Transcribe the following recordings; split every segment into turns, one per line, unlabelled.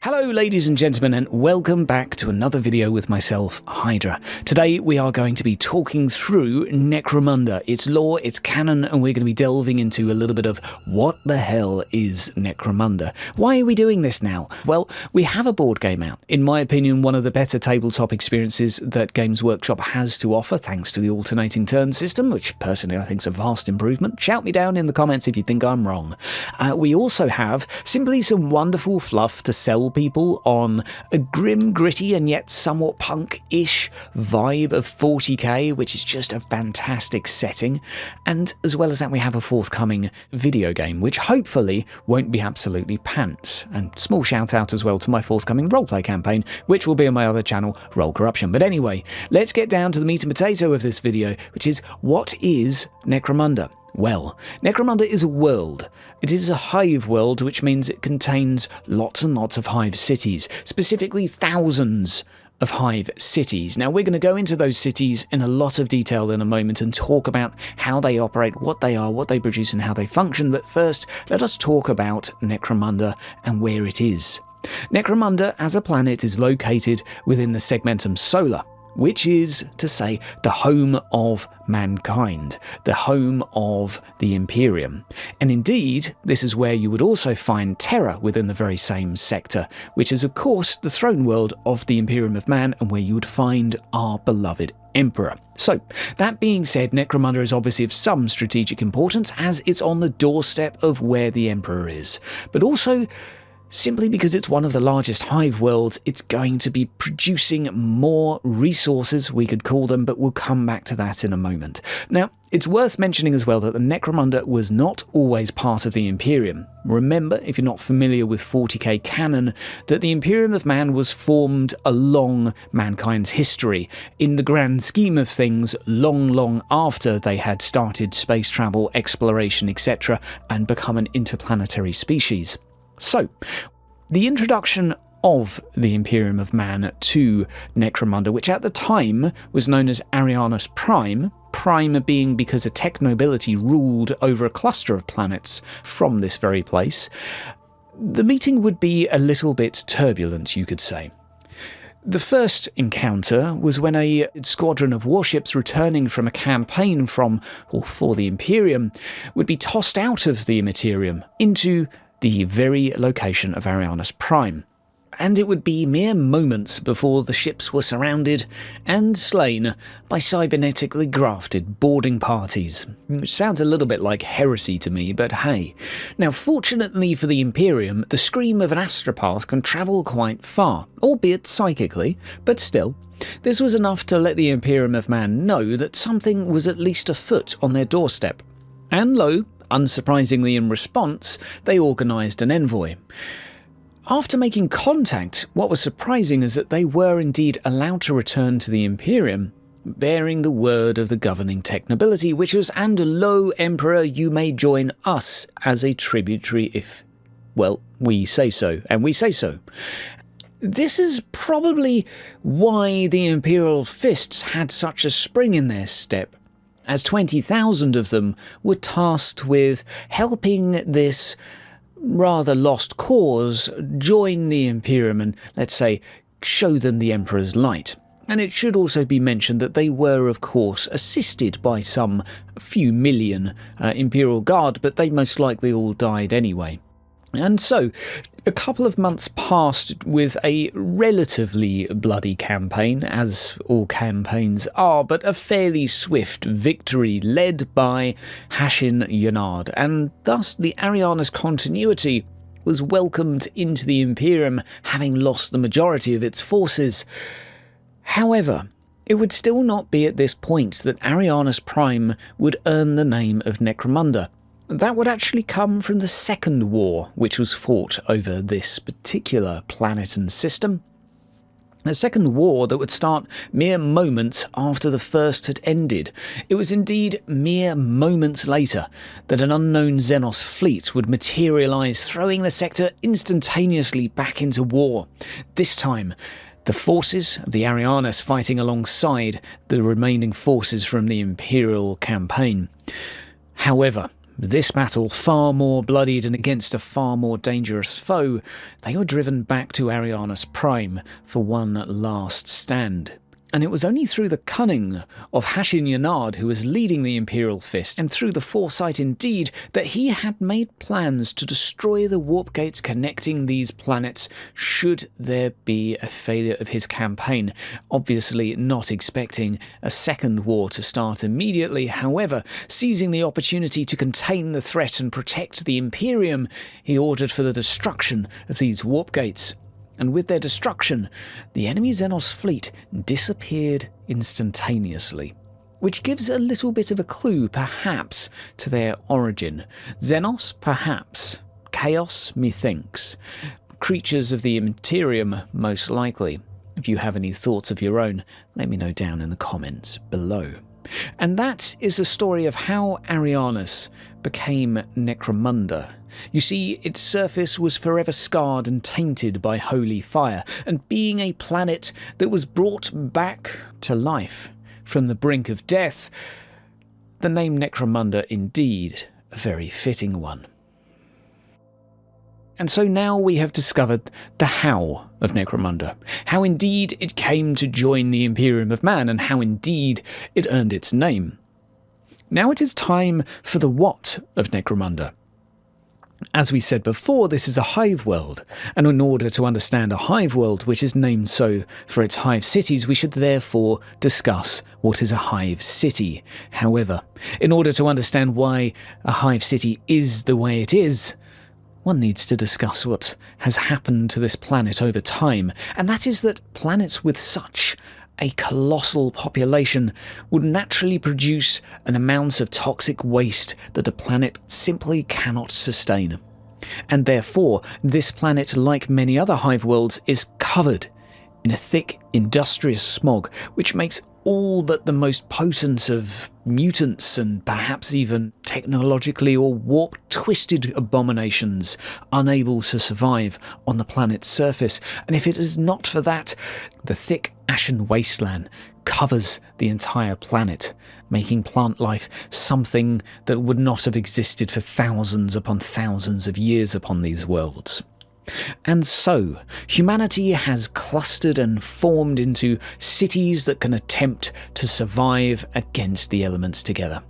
Hello ladies and gentlemen, and welcome back to another video with myself, Hydra. Today we are going to be talking through Necromunda, its lore, its canon, and we're going to be delving into a little bit of what the hell is Necromunda. Why are we doing this now? Well, we have a board game out. In my opinion, one of the better tabletop experiences that Games Workshop has to offer, thanks to the alternating turn system, which personally I think is a vast improvement. Shout me down in the comments if you think I'm wrong. We also have simply some wonderful fluff to sell people on a grim, gritty and yet somewhat punk-ish vibe of 40k, which is just a fantastic setting. And as well as that, we have a forthcoming video game, which hopefully won't be absolutely pants. And small shout out as well to my forthcoming roleplay campaign, which will be on my other channel, Roll Corruption. But anyway, let's get down to the meat and potato of this video, which is, what is Necromunda? Well, Necromunda is a world. It is a hive world, which means it contains lots and lots of hive cities, specifically thousands of hive cities. Now, we're going to go into those cities in a lot of detail in a moment and talk about how they operate, what they are, what they produce, and how they function. But first, let us talk about Necromunda and where it is. Necromunda as a planet is located within the segmentum solar, which is to say the home of mankind, the home of the Imperium. And indeed, this is where you would also find Terra within the very same sector, which is of course the throne world of the Imperium of Man, and where you would find our beloved Emperor. So, that being said, Necromunda is obviously of some strategic importance, as it's on the doorstep of where the Emperor is. But also, simply because it's one of the largest hive worlds, it's going to be producing more resources, we could call them, but we'll come back to that in a moment. Now, it's worth mentioning as well that the Necromunda was not always part of the Imperium. Remember, if you're not familiar with 40k canon, that the Imperium of Man was formed along mankind's history, in the grand scheme of things, long after they had started space travel, exploration, etc., and become an interplanetary species. So, the introduction of the Imperium of Man to Necromunda, which at the time was known as Arianus Prime, Prime being because a tech nobility ruled over a cluster of planets from this very place, the meeting would be a little bit turbulent, you could say. The first encounter was when a squadron of warships returning from a campaign for the Imperium would be tossed out of the Imperium into the very location of Arianus Prime. And it would be mere moments before the ships were surrounded and slain by cybernetically grafted boarding parties, which sounds a little bit like heresy to me, but hey. Now, fortunately for the Imperium, the scream of an astropath can travel quite far, albeit psychically, but still. This was enough to let the Imperium of Man know that something was at least afoot on their doorstep. And lo, unsurprisingly in response, they organised an envoy. After making contact, what was surprising is that they were indeed allowed to return to the Imperium, bearing the word of the governing tech nobility, which was, "And lo, Emperor, you may join us as a tributary if, well, we say so, and we say so." This is probably why the Imperial Fists had such a spring in their step, as 20,000 of them were tasked with helping this rather lost cause join the Imperium and, let's say, show them the Emperor's light. And it should also be mentioned that they were, of course, assisted by some few million Imperial Guard, but they most likely all died anyway. And so, a couple of months passed with a relatively bloody campaign, as all campaigns are, but a fairly swift victory led by Hashin Yonard, and thus the Arianus continuity was welcomed into the Imperium, having lost the majority of its forces. However, it would still not be at this point that Arianus Prime would earn the name of Necromunda. That would actually come from the Second War, which was fought over this particular planet and system. A second war that would start mere moments after the first had ended. It was indeed mere moments later that an unknown Xenos fleet would materialise, throwing the sector instantaneously back into war. This time, the forces of the Arianus fighting alongside the remaining forces from the Imperial campaign. However, This battle, far more bloodied and against a far more dangerous foe, they were driven back to Arianus Prime for one last stand. And it was only through the cunning of Hashin Yanard, who was leading the Imperial Fist, and through the foresight indeed, that he had made plans to destroy the warp gates connecting these planets should there be a failure of his campaign. Obviously not expecting a second war to start immediately, however, seizing the opportunity to contain the threat and protect the Imperium, he ordered for the destruction of these warp gates. And with their destruction, the enemy Xenos fleet disappeared instantaneously, which gives a little bit of a clue, perhaps, to their origin. Xenos, perhaps. Chaos, methinks. Creatures of the Imperium, most likely. If you have any thoughts of your own, let me know down in the comments below. And that is the story of how Arianus became Necromunda. You see, its surface was forever scarred and tainted by holy fire, and being a planet that was brought back to life from the brink of death, the name Necromunda indeed a very fitting one. And so now we have discovered the how of Necromunda, how indeed it came to join the Imperium of Man, and how indeed it earned its name. Now it is time for the what of Necromunda. As we said before, this is a hive world, and in order to understand a hive world which is named so for its hive cities, we should therefore discuss what is a hive city. However, in order to understand why a hive city is the way it is, one needs to discuss what has happened to this planet over time, and that is that planets with such a colossal population would naturally produce an amount of toxic waste that the planet simply cannot sustain. And therefore, this planet, like many other hive worlds, is covered in a thick, industrious smog, which makes all but the most potent of mutants and perhaps even technologically or warp-twisted abominations unable to survive on the planet's surface. And if it is not for that, the thick ashen wasteland covers the entire planet, making plant life something that would not have existed for thousands upon thousands of years upon these worlds. And so, humanity has clustered and formed into cities that can attempt to survive against the elements together.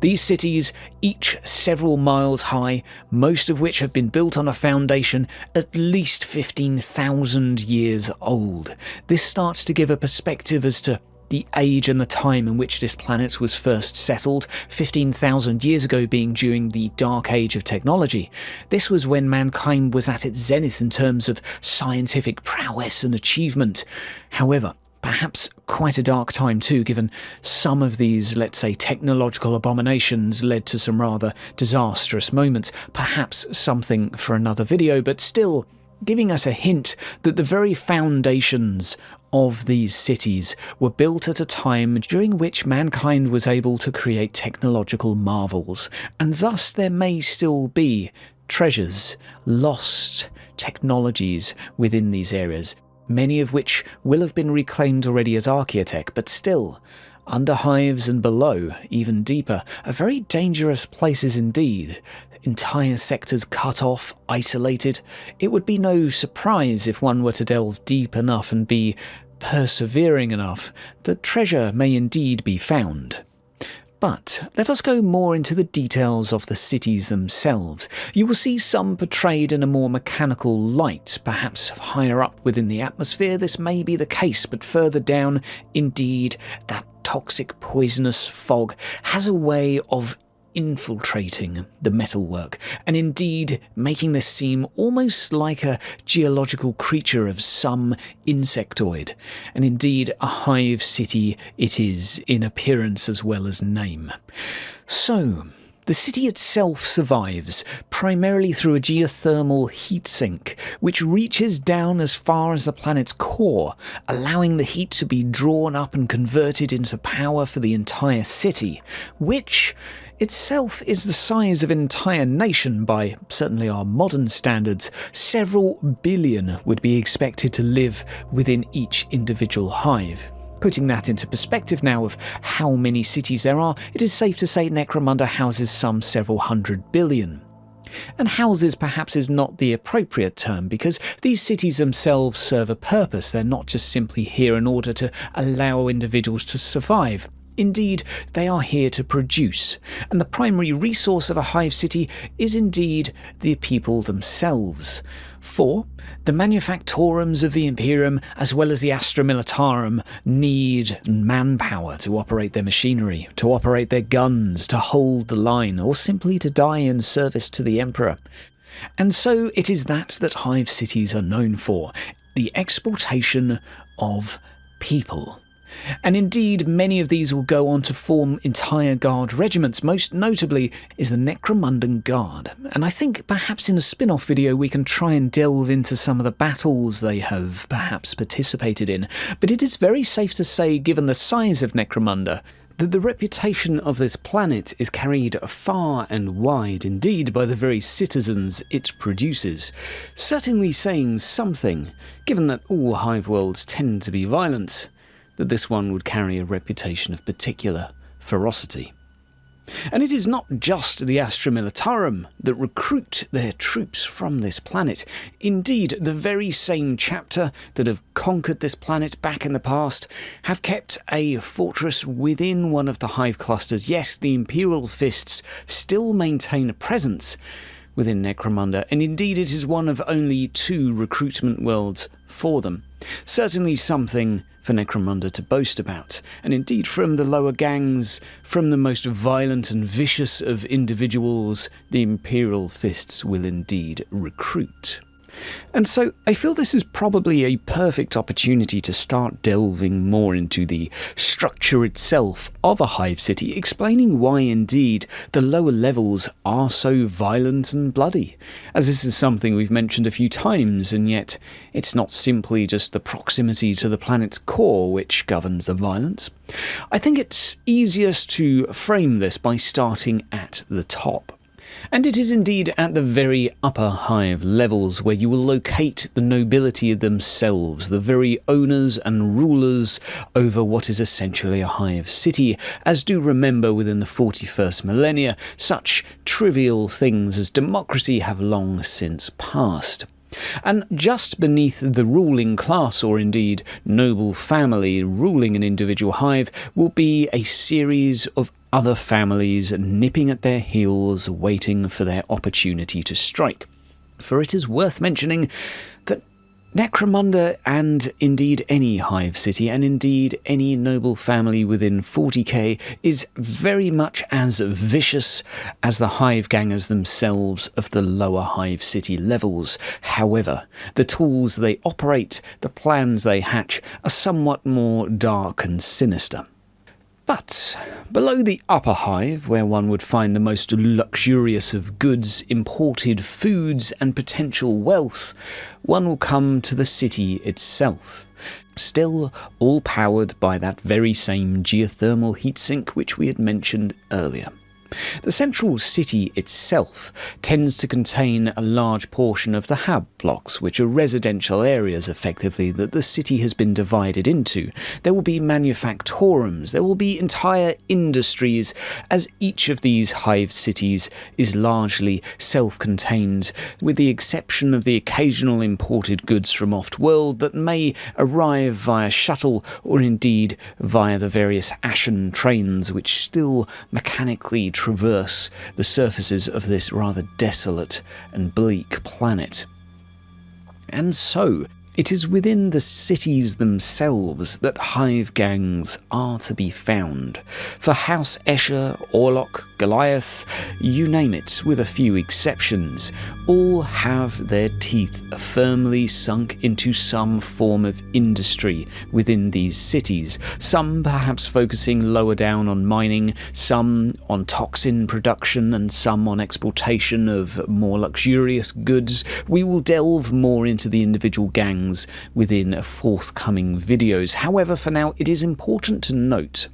These cities, each several miles high, most of which have been built on a foundation at least 15,000 years old. This starts to give a perspective as to the age and the time in which this planet was first settled, 15,000 years ago being during the Dark Age of technology. This was when mankind was at its zenith in terms of scientific prowess and achievement. However, perhaps quite a dark time too, given some of these, let's say, technological abominations led to some rather disastrous moments. Perhaps something for another video, but still giving us a hint that the very foundations of these cities were built at a time during which mankind was able to create technological marvels, and thus there may still be treasures, lost technologies within these areas, many of which will have been reclaimed already as archaeotech, but still, under hives and below, even deeper, are very dangerous places indeed. Entire sectors cut off, isolated. It would be no surprise if one were to delve deep enough and be persevering enough that treasure may indeed be found. But let us go more into the details of the cities themselves. You will see some portrayed in a more mechanical light. Perhaps higher up within the atmosphere this may be the case, but further down, indeed, that toxic poisonous fog has a way of infiltrating the metalwork, and indeed making this seem almost like a geological creature of some insectoid. And indeed a hive city it is in appearance as well as name. So, the city itself survives primarily through a geothermal heat sink, which reaches down as far as the planet's core, allowing the heat to be drawn up and converted into power for the entire city, which itself is the size of an entire nation by certainly our modern standards. Several billion would be expected to live within each individual hive. Putting that into perspective now of how many cities there are, it is safe to say Necromunda houses some several hundred billion. And houses perhaps is not the appropriate term, because these cities themselves serve a purpose. They're not just simply here in order to allow individuals to survive. Indeed, they are here to produce, and the primary resource of a hive city is indeed the people themselves. For the manufactorums of the Imperium, as well as the Astra Militarum, need manpower to operate their machinery, to operate their guns, to hold the line, or simply to die in service to the Emperor. And so it is that hive cities are known for, the exportation of people. And indeed, many of these will go on to form entire guard regiments. Most notably is the Necromundan Guard. And I think perhaps in a spin-off video we can try and delve into some of the battles they have perhaps participated in. But it is very safe to say, given the size of Necromunda, that the reputation of this planet is carried far and wide, indeed by the very citizens it produces. Certainly saying something, given that all hive worlds tend to be violent, that this one would carry a reputation of particular ferocity. And it is not just the Astra Militarum that recruit their troops from this planet. Indeed, the very same chapter that have conquered this planet back in the past have kept a fortress within one of the hive clusters. Yes, the Imperial Fists still maintain a presence within Necromunda, and indeed it is one of only 2 recruitment worlds for them. Certainly something for Necromunda to boast about, and indeed from the lower gangs, from the most violent and vicious of individuals, the Imperial Fists will indeed recruit. And so I feel this is probably a perfect opportunity to start delving more into the structure itself of a hive city, explaining why indeed the lower levels are so violent and bloody, as this is something we've mentioned a few times, and yet it's not simply just the proximity to the planet's core which governs the violence. I think it's easiest to frame this by starting at the top. And it is indeed at the very upper hive levels where you will locate the nobility themselves, the very owners and rulers over what is essentially a hive city, as do remember within the 41st millennia, such trivial things as democracy have long since passed. And just beneath the ruling class, or indeed noble family ruling an individual hive, will be a series of other families nipping at their heels, waiting for their opportunity to strike. For it is worth mentioning that Necromunda, and indeed any hive city, and indeed any noble family within 40k, is very much as vicious as the hive gangers themselves of the lower hive city levels. However, the tools they operate, the plans they hatch, are somewhat more dark and sinister. But below the upper hive, where one would find the most luxurious of goods, imported foods and potential wealth, one will come to the city itself. Still all powered by that very same geothermal heatsink which we had mentioned earlier. The central city itself tends to contain a large portion of the hab blocks, which are residential areas effectively that the city has been divided into. There will be manufactorums, there will be entire industries, as each of these hive cities is largely self-contained, with the exception of the occasional imported goods from off-world that may arrive via shuttle or indeed via the various ashen trains which still mechanically traverse the surfaces of this rather desolate and bleak planet. And so, it is within the cities themselves that hive gangs are to be found. For House Escher, Orlok, Goliath, you name it, with a few exceptions, all have their teeth firmly sunk into some form of industry within these cities, some perhaps focusing lower down on mining, some on toxin production, and some on exportation of more luxurious goods. We will delve more into the individual gangs within forthcoming videos. However, for now, it is important to note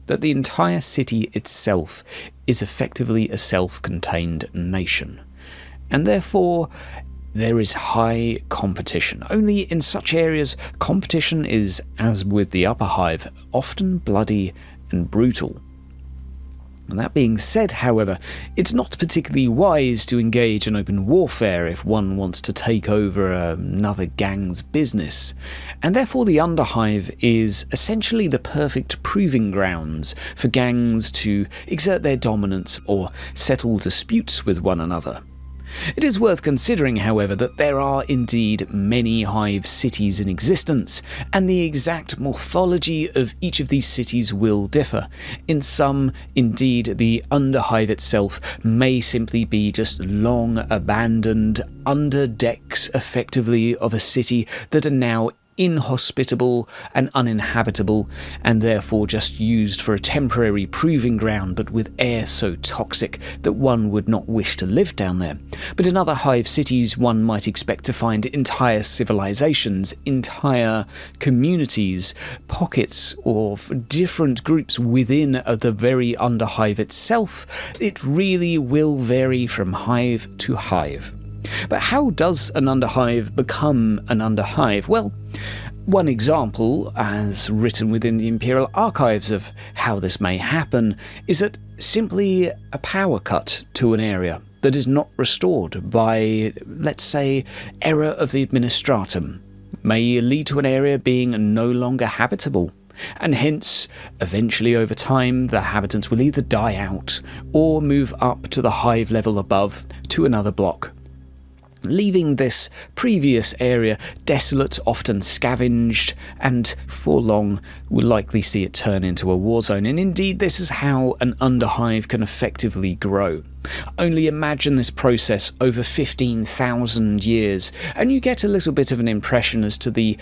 that the entire city itself is effectively a self-contained nation, and therefore there is high competition. Only in such areas, competition is, as with the upper hive, often bloody and brutal. And that being said, however, it's not particularly wise to engage in open warfare if one wants to take over another gang's business, and therefore the underhive is essentially the perfect proving grounds for gangs to exert their dominance or settle disputes with one another. It is worth considering, however, that there are indeed many hive cities in existence, and the exact morphology of each of these cities will differ. In some, indeed, the underhive itself may simply be just long abandoned underdecks, effectively, of a city that are now inhospitable and uninhabitable, and therefore just used for a temporary proving ground, but with air so toxic that one would not wish to live down there. But in other hive cities, one might expect to find entire civilizations, entire communities, pockets of different groups within the very underhive itself. It really will vary from hive to hive. But how does an underhive become an underhive? Well, one example, as written within the Imperial archives of how this may happen, is that simply a power cut to an area that is not restored by, let's say, error of the administratum may lead to an area being no longer habitable. And hence, eventually over time, the habitants will either die out or move up to the hive level above to another block, leaving this previous area desolate, often scavenged, and for long will likely see it turn into a war zone. And indeed, this is how an underhive can effectively grow. Only imagine this process over 15,000 years, and you get a little bit of an impression as to the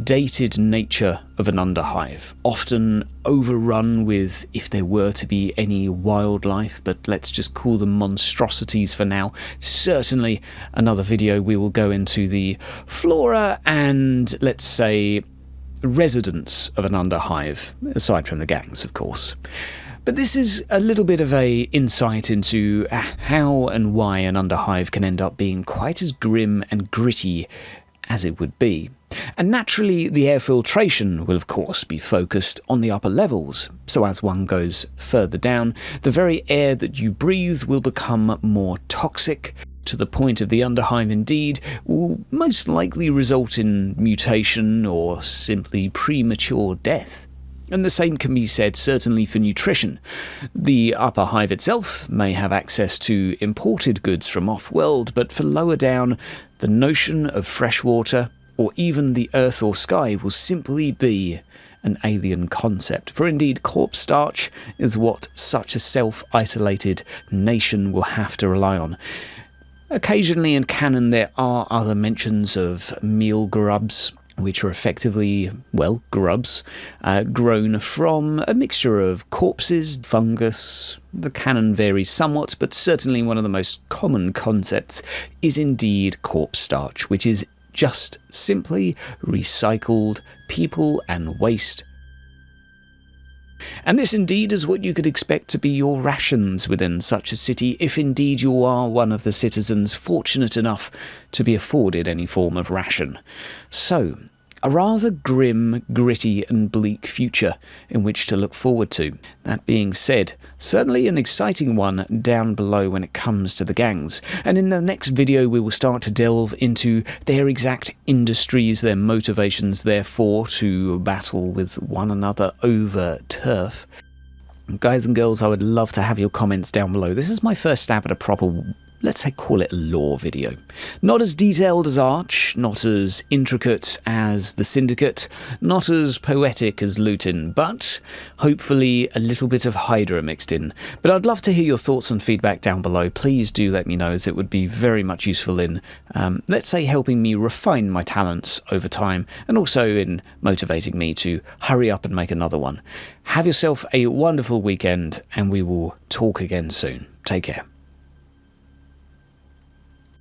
dated nature of an underhive, often overrun with, if there were to be any wildlife, but let's just call them monstrosities for now. Certainly another video we will go into the flora and, let's say, residents of an underhive, aside from the gangs, of course. But this is a little bit of a insight into how and why an underhive can end up being quite as grim and gritty as it would be. And naturally, the air filtration will of course be focused on the upper levels, so as one goes further down, the very air that you breathe will become more toxic, to the point of the underhive indeed will most likely result in mutation or simply premature death. And the same can be said certainly for nutrition. The upper hive itself may have access to imported goods from off-world, but for lower down, the notion of fresh water, or even the earth or sky, will simply be an alien concept. For indeed, corpse starch is what such a self-isolated nation will have to rely on. Occasionally in canon there are other mentions of meal grubs, which are effectively, well, grubs, grown from a mixture of corpses, fungus. The canon varies somewhat, but certainly one of the most common concepts is indeed corpse starch, which is just simply recycled people and waste. And this indeed is what you could expect to be your rations within such a city, if indeed you are one of the citizens fortunate enough to be afforded any form of ration. So, a rather grim, gritty and bleak future in which to look forward to. That being said, certainly an exciting one down below when it comes to the gangs. And in the next video we will start to delve into their exact industries, their motivations therefore to battle with one another over turf. Guys and girls, I would love to have your comments down below. This is my first stab at a proper, let's say, call it a lore video. Not as detailed as Arch, not as intricate as the Syndicate, not as poetic as Lutin, but hopefully a little bit of Hydra mixed in. But I'd love to hear your thoughts and feedback down below. Please do let me know, as it would be very much useful in, let's say, helping me refine my talents over time, and also in motivating me to hurry up and make another one. Have yourself a wonderful weekend, and we will talk again soon. Take care.